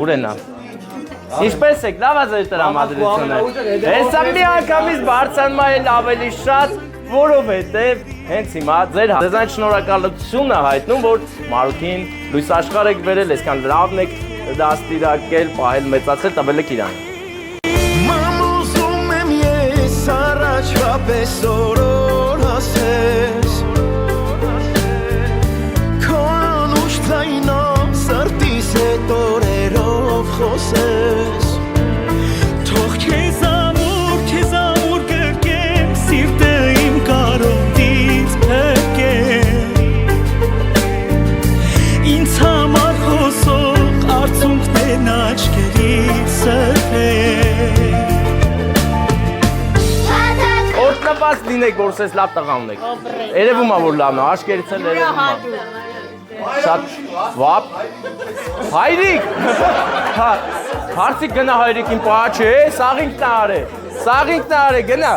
Ուրենա։ Ինչպես եք, լավ է ձեր տրամադրությունը։ Հեսա մի անգամից բարձրանում է ավելի շատ, որովհետև հենց հիմա ձեր ձեզանից շնորհակալություն է հայտնում, որ Մարութին լույս աշխարհ եք բերել, այսքան լավն եք դաստիարակել, պահել, մեծացել, տվել եք իրան։ Ման ուզում եմ ես առաջվա պես օրոր հասես Քո անուշ ձայնով սրտիս հետ օրերով խոսես Թող քեզ ամուր կրկեմ սիրտը իմ կարոտից փրկեմ Ինձ համար խոսող արցունքներն աչքերից սրբեմ Օգնված լինեք, որ սես լավ տղան ունեք։ Երևում է, որ լավն է, աշկերից էլ երևում է։ Շատ վապ։ Հայրիկ։ Հարցիկ գնա հայրիկին պահա չէ, սաղինքն է արե։ Սաղինքն է արե, գնա։